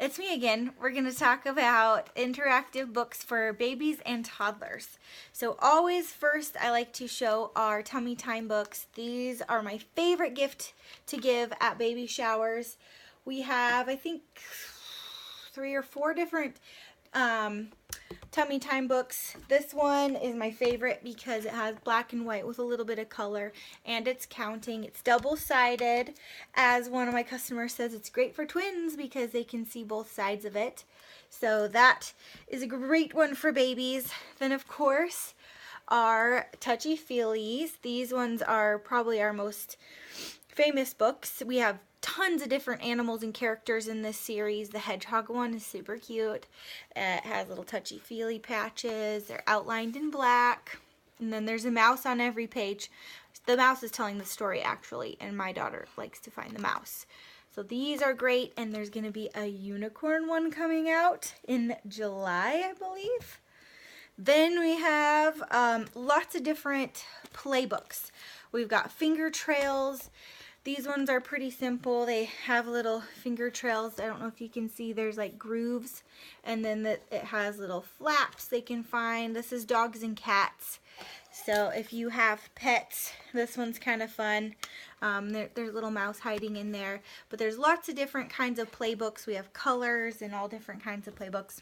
It's me again. We're going to talk about interactive books for babies and toddlers. So always first I like to show our tummy time books. These are my favorite gift to give at baby showers. We have, I think, 3 or 4 different tummy time books. This one is my favorite because it has black and white with a little bit of color, and it's counting. It's double-sided. As one of my customers says, it's great for twins because they can see both sides of it. So that is a great one for babies. Then of course our touchy-feelies. These ones are probably our most famous books. We have tons of different animals and characters in this series. The hedgehog one is super cute. It has little touchy-feely patches. They're outlined in black. And then there's a mouse on every page. The mouse is telling the story actually, and my daughter likes to find the mouse. So these are great, and there's going to be a unicorn one coming out in July, I believe. Then we have lots of different playbooks. We've got finger trails. These ones are pretty simple. They have little finger trails. I don't know if you can see, there's like grooves, and then it has little flaps they can find. This is dogs and cats. So if you have pets, this one's kind of fun. There's a little mouse hiding in there. But there's lots of different kinds of playbooks. We have colors and all different kinds of playbooks.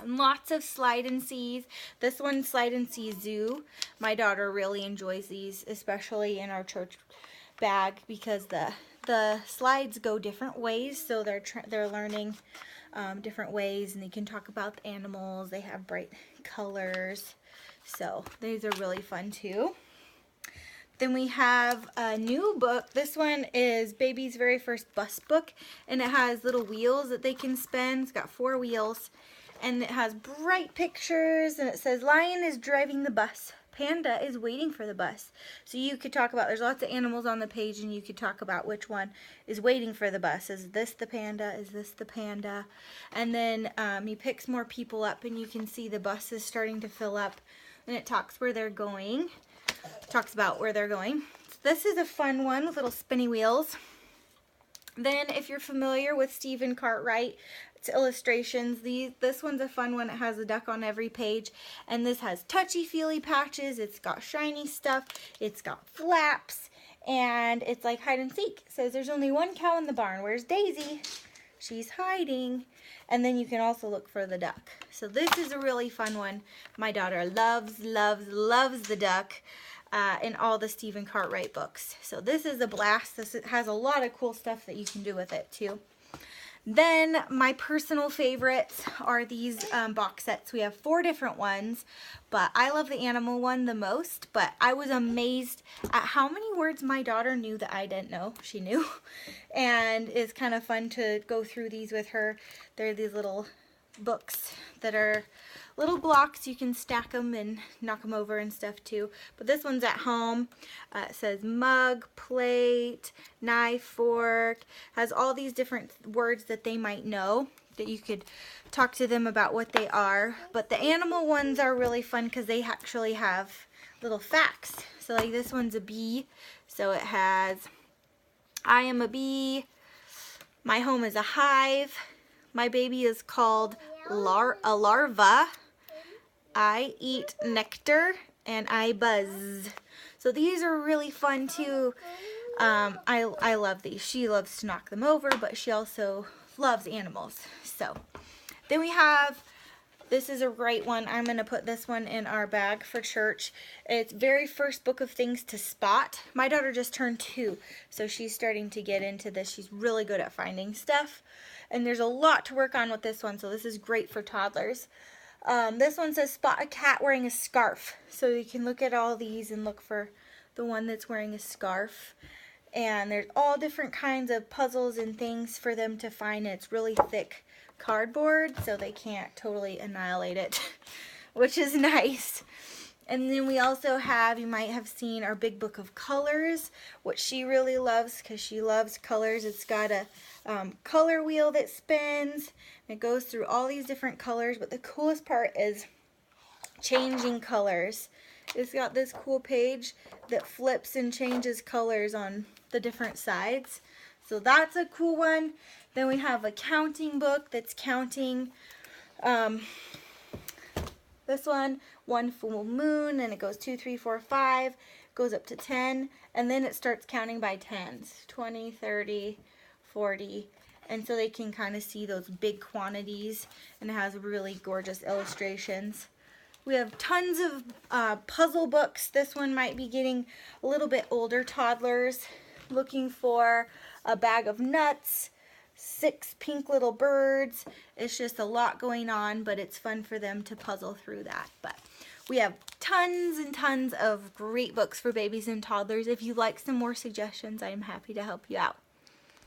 And lots of slide and sees. This one's Slide and See Zoo. My daughter really enjoys these, especially in our church bag, because the slides go different ways, so they're learning different ways, and they can talk about the animals. They have bright colors, so these are really fun too. Then we have a new book. This one is baby's very first bus book, and it has little wheels that they can spin. It's got 4 wheels, and it has bright pictures, and it says lion is driving the bus, panda is waiting for the bus. So you could talk about, there's lots of animals on the page, and you could talk about which one is waiting for the bus. Is this the panda? Is this the panda? And then he picks more people up, and you can see the bus is starting to fill up, and it talks where they're going. Talks about where they're going. So this is a fun one with little spinny wheels. Then if you're familiar with Stephen Cartwright, it's illustrations. This one's a fun one. It has a duck on every page, and this has touchy-feely patches. It's got shiny stuff. It's got flaps, and it's like hide and seek. It says there's only one cow in the barn. Where's Daisy? She's hiding. And then you can also look for the duck. So this is a really fun one. My daughter loves, loves, loves the duck in all the Stephen Cartwright books. So this is a blast. This has a lot of cool stuff that you can do with it too. Then my personal favorites are these box sets. We have 4 different ones, but I love the animal one the most. But I was amazed at how many words my daughter knew that I didn't know she knew. And it's kind of fun to go through these with her. They're these little books that are little blocks. You can stack them and knock them over and stuff too. But this one's at home. It says mug, plate, knife, fork. Has all these different words that they might know that you could talk to them about what they are. But the animal ones are really fun because they actually have little facts. So like this one's a bee. So it has, I am a bee. My home is a hive. My baby is called a larva. I eat nectar, and I buzz. So these are really fun too. I love these. She loves to knock them over, but she also loves animals. So then we have, this is a great one. I'm going to put this one in our bag for church. It's very first book of things to spot. My daughter just turned 2, so she's starting to get into this. She's really good at finding stuff. And there's a lot to work on with this one, so this is great for toddlers. This one says spot a cat wearing a scarf. So you can look at all these and look for the one that's wearing a scarf. And there's all different kinds of puzzles and things for them to find. It's really thick cardboard, so they can't totally annihilate it, which is nice. And then we also have, you might have seen our big book of colors, which she really loves because she loves colors. It's got a color wheel that spins. It goes through all these different colors, but the coolest part is changing colors. It's got this cool page that flips and changes colors on the different sides. So that's a cool one. Then we have a counting book that's counting this one full moon, and it goes 2, 3, 4, 5, goes up to 10, and then it starts counting by tens, 20, 30, 40, and so they can kind of see those big quantities, and it has really gorgeous illustrations. We have tons of puzzle books. This one might be getting a little bit older toddlers, looking for a bag of nuts, 6 pink little birds. It's just a lot going on, but it's fun for them to puzzle through that. But we have tons and tons of great books for babies and toddlers. If you'd like some more suggestions, I'm happy to help you out.